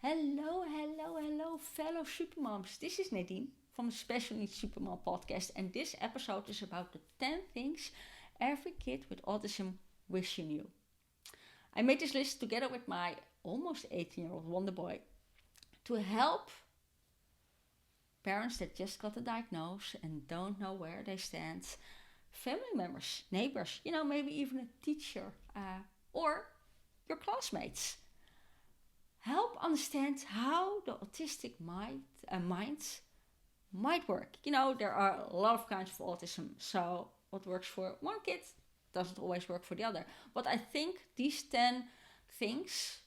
Hello, fellow supermoms. This is Nadine from the Special Needs Supermom podcast, and this episode is about the 10 things every kid with autism wish you knew. I made this list together with my almost 18-year-old Wonderboy to help parents that just got a diagnosis and don't know where they stand, family members, neighbors, maybe even a teacher or your classmates. Help understand how the autistic mind might work. There are a lot of kinds of autism, so what works for one kid doesn't always work for the other. But I think these 10 things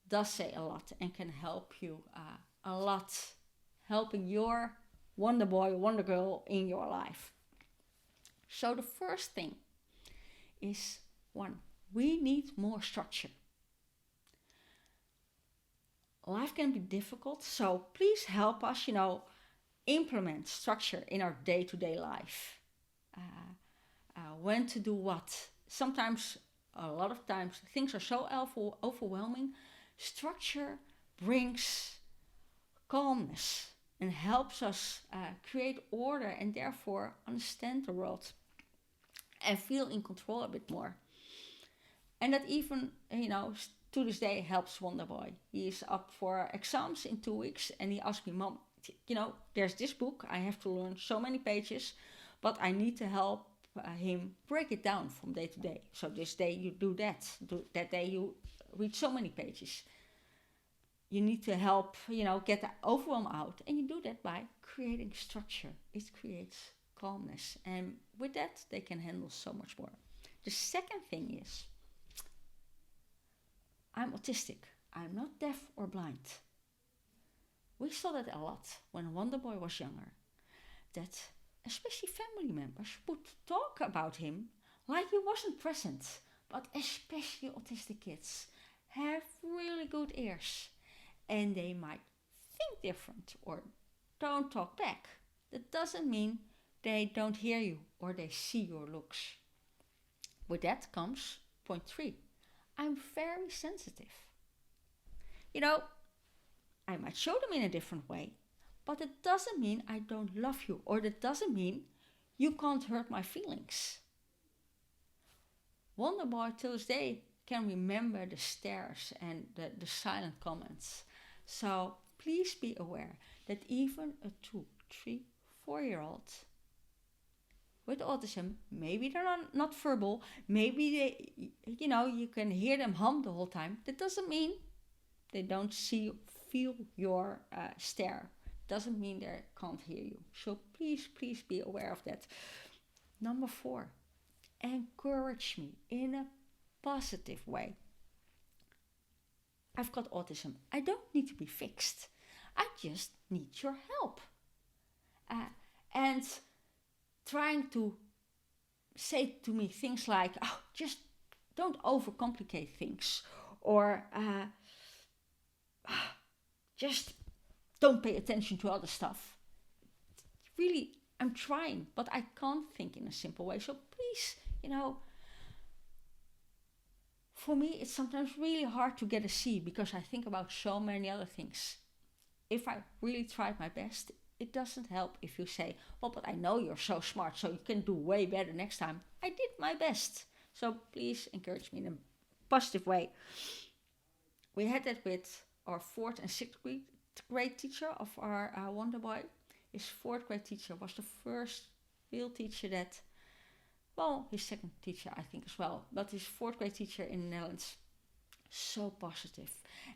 does say a lot and can help you a lot, helping your Wonderboy, Wondergirl in your life. So the first thing is one, we need more structure. Life can be difficult, so please help us, implement structure in our day-to-day life. When to do what. Sometimes, a lot of times, things are so overwhelming. Structure brings calmness and helps us create order and therefore understand the world and feel in control a bit more. And that even, to this day helps Wonderboy. He is up for exams in 2 weeks and he asked me, Mom, there's this book, I have to learn so many pages, but I need to help him break it down from day to day. So this day you do that, that day you read so many pages. You need to help, get the overwhelm out, and you do that by creating structure. It creates calmness, and with that they can handle so much more. The second thing is, I'm autistic. I'm not deaf or blind. We saw that a lot when Wonderboy was younger. That especially family members would talk about him like he wasn't present. But especially autistic kids have really good ears. And they might think different or don't talk back. That doesn't mean they don't hear you or they see your looks. With that comes point 3. I'm very sensitive. I might show them in a different way, but it doesn't mean I don't love you, or that doesn't mean you can't hurt my feelings. Wonderboy till this day can remember the stares and the silent comments. So please be aware that even a 2, 3, 4-year-old with autism, maybe they're not verbal, maybe they, you can hear them hum the whole time. That doesn't mean they don't feel your stare. Doesn't mean they can't hear you. So please be aware of that. Number 4, encourage me in a positive way. I've got autism. I don't need to be fixed. I just need your help. And trying to say to me things like, just don't overcomplicate things, or just don't pay attention to other stuff. Really, I'm trying, but I can't think in a simple way. So please, for me, it's sometimes really hard to get a C because I think about so many other things. If I really tried my best, it doesn't help if you say, well, but I know you're so smart, so you can do way better next time. I did my best. So please encourage me in a positive way. We had that with our 4th and 6th grade teacher of our Wonderboy. His 4th grade teacher was the first real teacher that, his second teacher I think as well, but his 4th grade teacher in the Netherlands, so positive.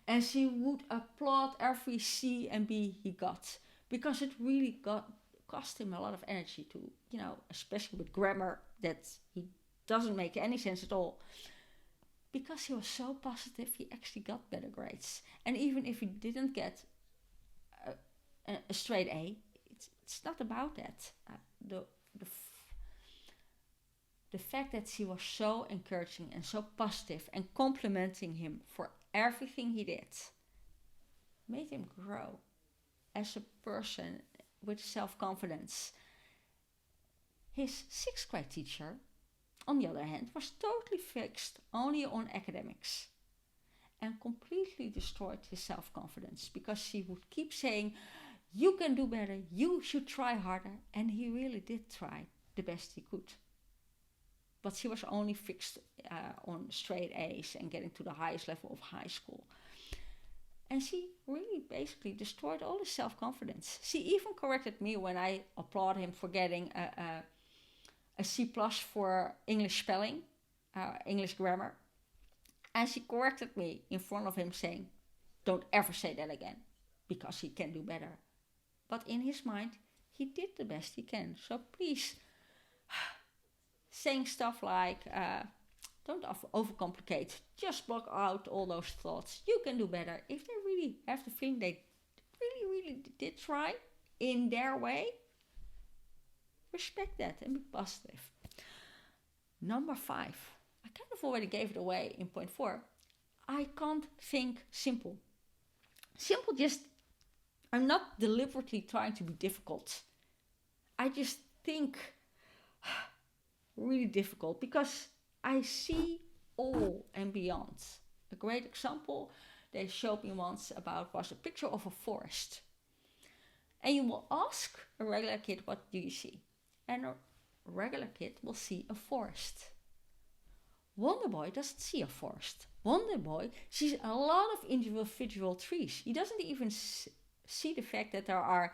And she would applaud every C and B he got, because it really cost him a lot of energy to, especially with grammar that he doesn't make any sense at all. Because he was so positive, he actually got better grades. And even if he didn't get a straight A, it's not about that. The fact that she was so encouraging and so positive and complimenting him for everything he did made him grow as a person with self-confidence. His 6th grade teacher, on the other hand, was totally fixed only on academics. and completely destroyed his self-confidence because she would keep saying, you can do better, you should try harder. And he really did try the best he could. But she was only fixed on straight A's and getting to the highest level of high school. And she really basically destroyed all his self-confidence. She even corrected me when I applauded him for getting a C plus for English spelling, English grammar. And she corrected me in front of him saying, don't ever say that again, because he can do better. But in his mind, he did the best he can. So please, saying stuff like, don't overcomplicate. Just block out all those thoughts. You can do better. If they really have the feeling they really did try in their way, respect that and be positive. Number 5. I kind of already gave it away in point 4. I can't think simple. Simple just, I'm not deliberately trying to be difficult. I just think really difficult because I see all and beyond. A great example they showed me once about was a picture of a forest. And you will ask a regular kid, what do you see? And a regular kid will see a forest. Wonderboy doesn't see a forest. Wonderboy sees a lot of individual trees. He doesn't even see the fact that there are,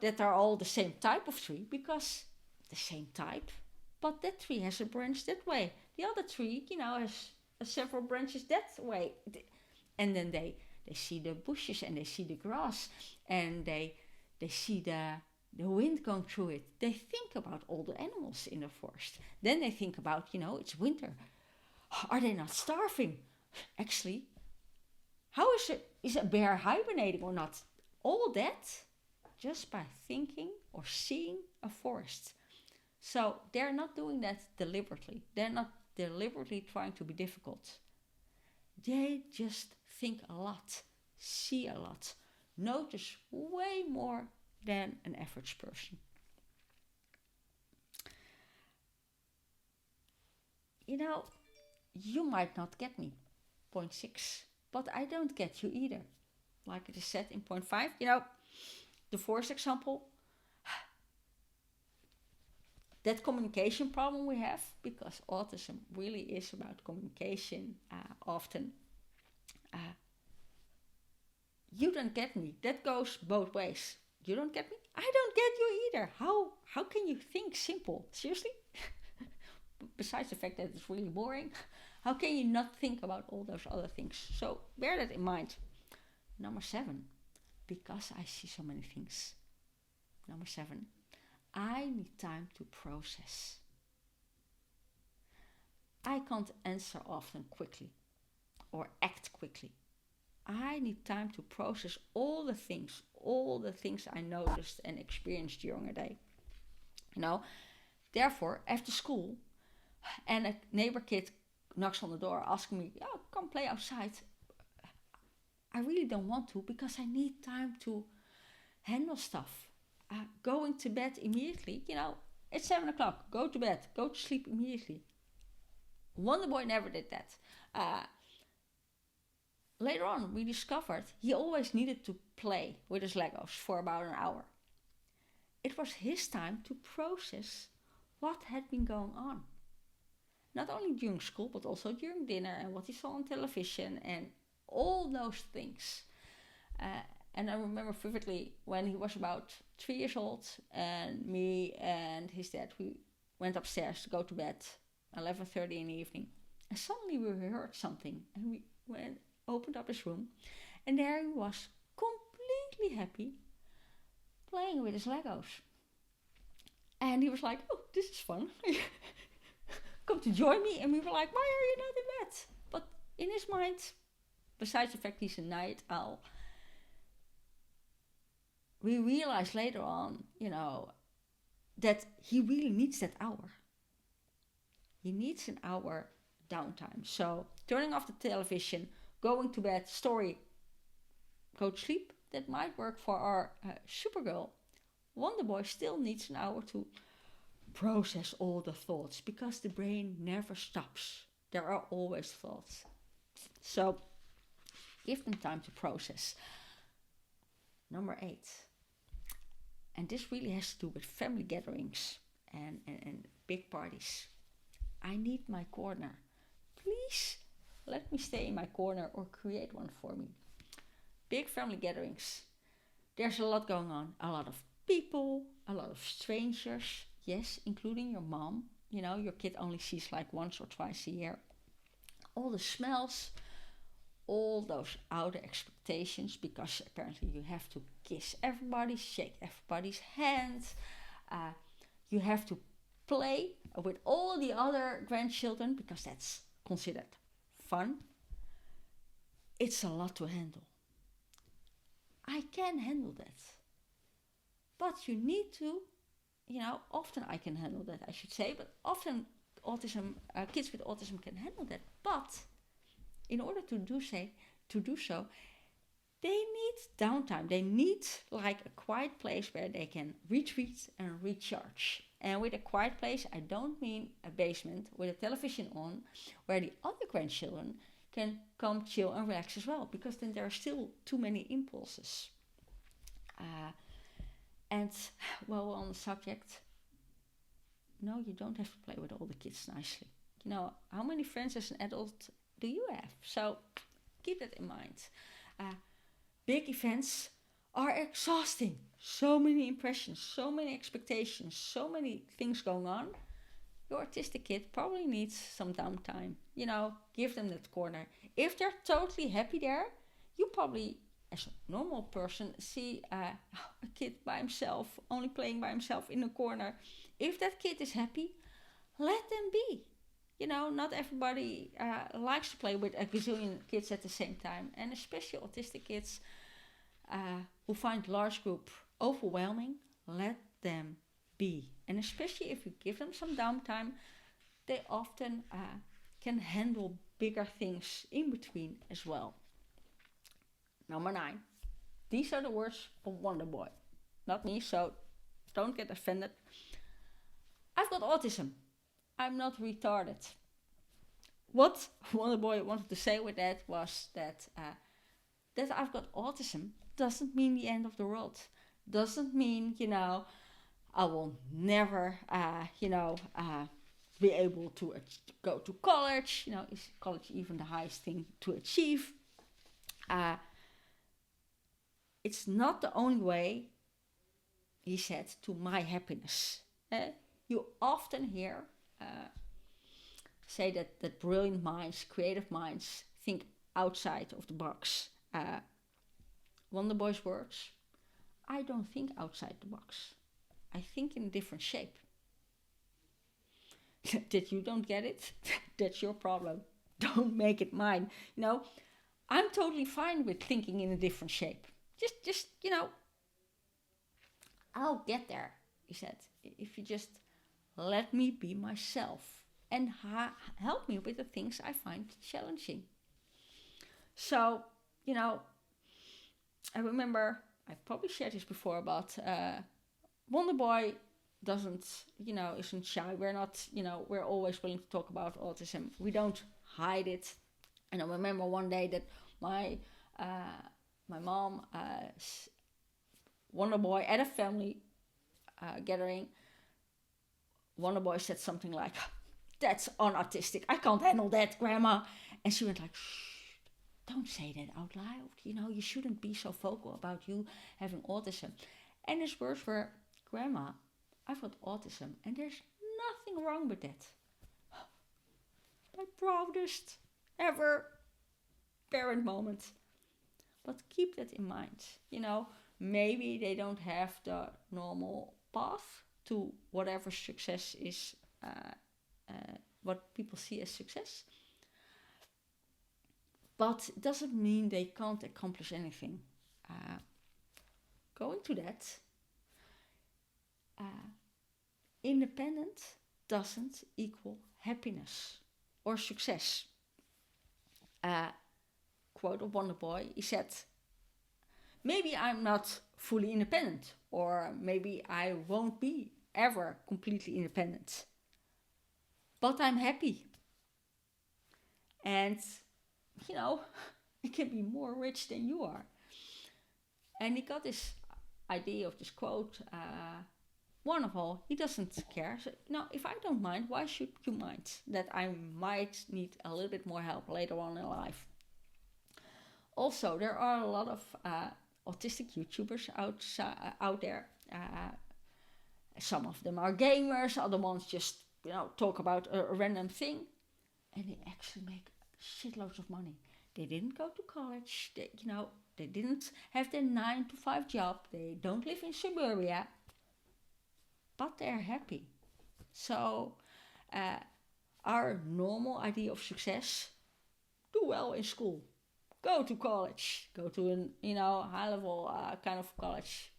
that they're all the same type of tree, because the same type, but that tree has a branch that way. The other tree, has several branches that way. And then they see the bushes and they see the grass and they see the wind going through it. They think about all the animals in the forest. Then they think about, it's winter. Are they not starving? Actually, how is a bear hibernating or not? All that just by thinking or seeing a forest. So they're not doing that deliberately. They're not deliberately trying to be difficult. They just think a lot, see a lot, notice way more than an average person. You might not get me, point 6, but I don't get you either. Like it is said in point 5, the forest example, that communication problem we have, because autism really is about communication often. You don't get me. That goes both ways. You don't get me? I don't get you either. How can you think simple? Seriously? Besides the fact that it's really boring, how can you not think about all those other things? So bear that in mind. Number 7, because I see so many things. Number 7, I need time to process. I can't answer often quickly or act quickly. I need time to process all the things I noticed and experienced during a day. Therefore, after school, and a neighbor kid knocks on the door asking me, come play outside. I really don't want to, because I need time to handle stuff. Going to bed immediately, it's 7 o'clock, go to bed, go to sleep immediately. Wonderboy never did that. Later on, we discovered he always needed to play with his Legos for about an hour. It was his time to process what had been going on. Not only during school, but also during dinner and what he saw on television and all those things. And I remember vividly when he was about 3 years old, and me and his dad, we went upstairs to go to bed, 11:30 in the evening. And suddenly we heard something, and we opened up his room, and there he was, completely happy, playing with his Legos. And he was like, oh, this is fun. Come to join me. And we were like, why are you not in bed? But in his mind, besides the fact he's a night owl, we realized later on, that he really needs that hour. He needs an hour downtime. So turning off the television, going to bed, story, go to sleep, that might work for our Supergirl. Wonderboy still needs an hour to process all the thoughts, because the brain never stops. There are always thoughts. So give them time to process. Number 8, and this really has to do with family gatherings and big parties. I need my corner. Please let me stay in my corner or create one for me. Big family gatherings. There's a lot going on. A lot of people, a lot of strangers. Yes, including your mom. You know, your kid only sees like once or twice a year. All the smells, all those outer expectations, because apparently you have to kiss everybody, shake everybody's hands. You have to play with all the other grandchildren because that's considered fun. It's a lot to handle. I can handle that. But you need to, often I can handle that, I should say, but often kids with autism can handle that. But in order to do so, they need downtime. They need like a quiet place where they can retreat and recharge. And with a quiet place, I don't mean a basement with a television on where the other grandchildren can come chill and relax as well, because then there are still too many impulses. And while on the subject, no, you don't have to play with all the kids nicely. How many friends as an adult do you have? So keep that in mind. Big events are exhausting. So many impressions, so many expectations, so many things going on. Your autistic kid probably needs some downtime. Give them that corner. If they're totally happy there, you probably, as a normal person, see a kid by himself, only playing by himself in a corner. If that kid is happy, let them be. Not everybody likes to play with a gazillion kids at the same time. And especially autistic kids who find large group overwhelming, let them be. And especially if you give them some downtime, they often can handle bigger things in between as well. Number 9. These are the words of Wonderboy. Not me, so don't get offended. I've got autism. I'm not retarded. What Wonderboy wanted to say with that was that I've got autism doesn't mean the end of the world. Doesn't mean, I will never, be able to go to college. Is college even the highest thing to achieve? It's not the only way, he said, to my happiness. You often hear say that brilliant minds, creative minds, think outside of the box. Wonderboy's words, I don't think outside the box. I think in a different shape. That you don't get it, that's your problem. Don't make it mine. I'm totally fine with thinking in a different shape. Just I'll get there, he said, if you just let me be myself and help me with the things I find challenging. So, I remember, I probably shared this before about Wonderboy isn't shy. We're not, we're always willing to talk about autism. We don't hide it. And I remember one day that my mom, Wonderboy at a family gathering, Wonderboy said something like, "That's unautistic. I can't handle that, Grandma." And she went like, "Shh, don't say that out loud. You shouldn't be so vocal about you having autism." And his words were, "Grandma, I've got autism and there's nothing wrong with that." My proudest ever parent moment. But keep that in mind. Maybe they don't have the normal path to whatever success is, what people see as success. But it doesn't mean they can't accomplish anything. Going to that, independent doesn't equal happiness or success. Quote of Wonderboy, he said, "Maybe I'm not fully independent, or maybe I won't be ever completely independent, but I'm happy." And you know, he can be more rich than you are. And he got this idea of this quote, one of all, he doesn't care. So, no, if I don't mind, why should you mind that I might need a little bit more help later on in life? Also, there are a lot of autistic YouTubers out there. Some of them are gamers, other ones just talk about a random thing, and they actually make shitloads of money. They didn't go to college. They didn't have their 9-to-5 job. They don't live in suburbia, but they're happy. So, our normal idea of success: do well in school, go to college, go to an high level kind of college,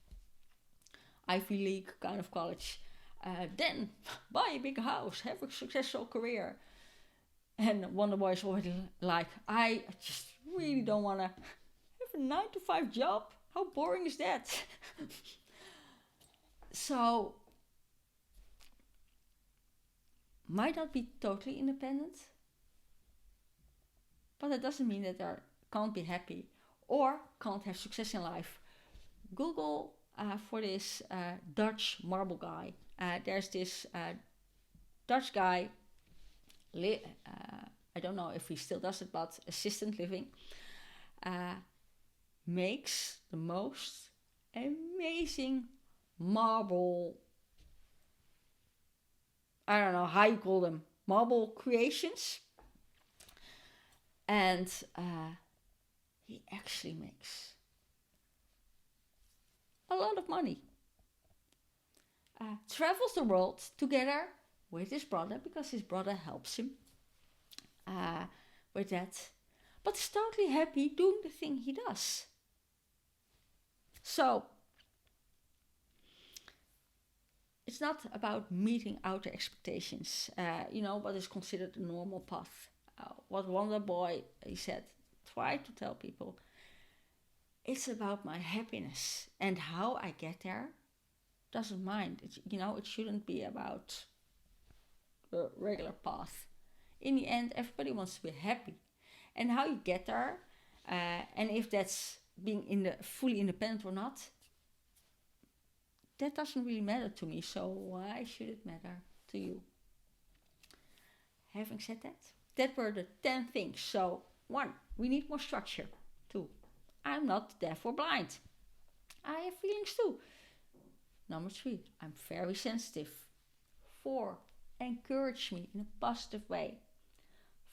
Ivy League kind of college, then buy a big house, have a successful career. And Wonderboy is already like, I just really don't want to have a 9-to-5 job. How boring is that? So, might not be totally independent, but that doesn't mean that they can't be happy or can't have success in life. Google for this Dutch marble guy. There's this Dutch guy, I don't know if he still does it, but assistant living, makes the most amazing marble, I don't know how you call them, marble creations. And he actually makes a lot of money. Travels the world together with his brother, because his brother helps him with that. But he's totally happy doing the thing he does. So, it's not about meeting outer expectations, what is considered a normal path. What Wonderboy, he said, try to tell people, it's about my happiness, and how I get there doesn't mind. It shouldn't be about the regular path. In the end, everybody wants to be happy, and how you get there, and if that's being fully independent or not, that doesn't really matter to me. So why should it matter to you? Having said that were the 10 things. So 1, we need more structure. 2, I'm not deaf or blind. I have feelings too. Number 3, I'm very sensitive. 4, encourage me in a positive way.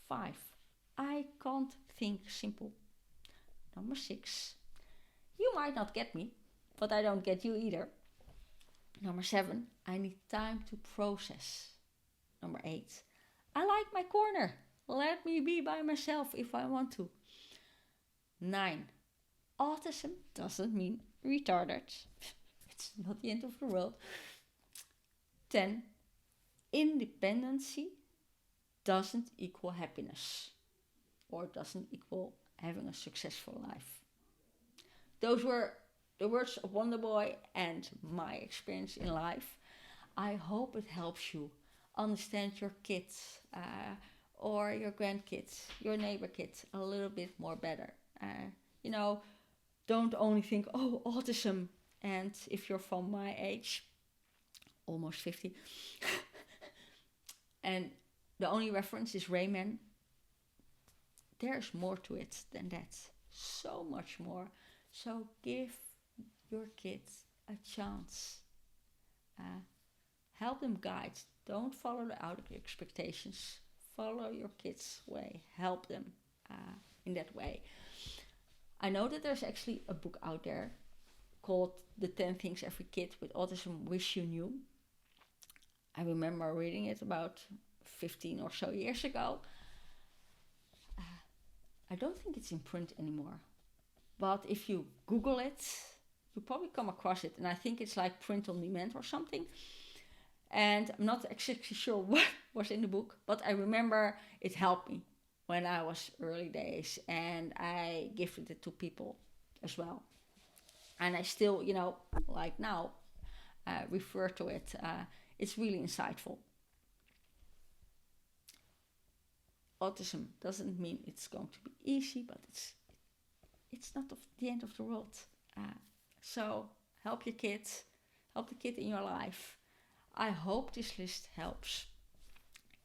5, I can't think simple. Number 6, you might not get me, but I don't get you either. Number 7, I need time to process. Number 8, I like my corner. Let me be by myself if I want to. 9, autism doesn't mean retarded. It's not the end of the world. 10, independency doesn't equal happiness, or doesn't equal having a successful life. Those were the words of Wonderboy and my experience in life. I hope it helps you understand your kids or your grandkids, your neighbor kids a little bit more better. Don't only think, oh, autism. And if you're from my age, almost 50, and the only reference is Rayman, there's more to it than that. So much more. So give your kids a chance. Help them guide. Don't follow the outer expectations. Follow your kids' way. Help them in that way. I know that there's actually a book out there called The 10 Things Every Kid with Autism Wish You Knew. I remember reading it about 15 or so years ago. I don't think it's in print anymore. But if you Google it, you probably come across it. And I think it's like print on demand or something. And I'm not exactly sure what was in the book, but I remember it helped me when I was early days, and I gifted it to people as well. And I still, like now, refer to it. It's really insightful. autism doesn't mean it's going to be easy, but it's not the end of the world. So help your kids, help the kid in your life. I hope this list helps.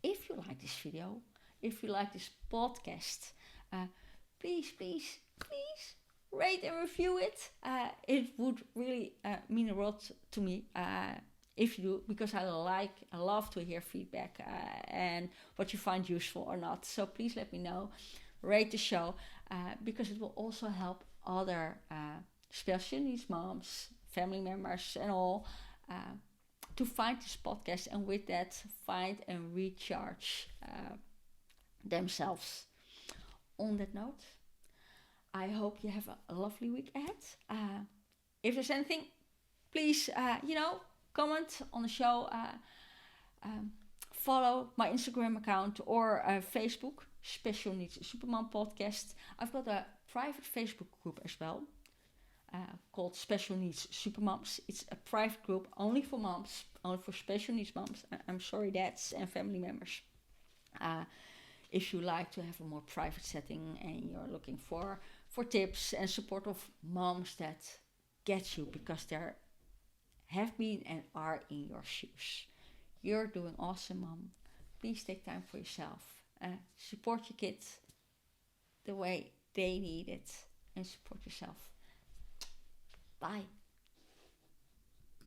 If you like this video, if you like this podcast, please rate and review it. It would really mean a lot to me if you do, because I love to hear feedback and what you find useful or not. So please let me know. Rate the show because it will also help other special needs moms, family members, and all to find this podcast, and with that find and recharge themselves. On that note, I hope you have a lovely week ahead. If there's anything, please, comment on the show. Follow my Instagram account or Facebook, Special Needs Supermom Podcast. I've got a private Facebook group as well called Special Needs Supermoms. It's a private group only for moms, only for special needs moms. I'm sorry, dads and family members. If you like to have a more private setting and you're looking for tips and support of moms that get you because they have been and are in your shoes. You're doing awesome, mom. Please take time for yourself. Support your kids the way they need it and support yourself. Bye.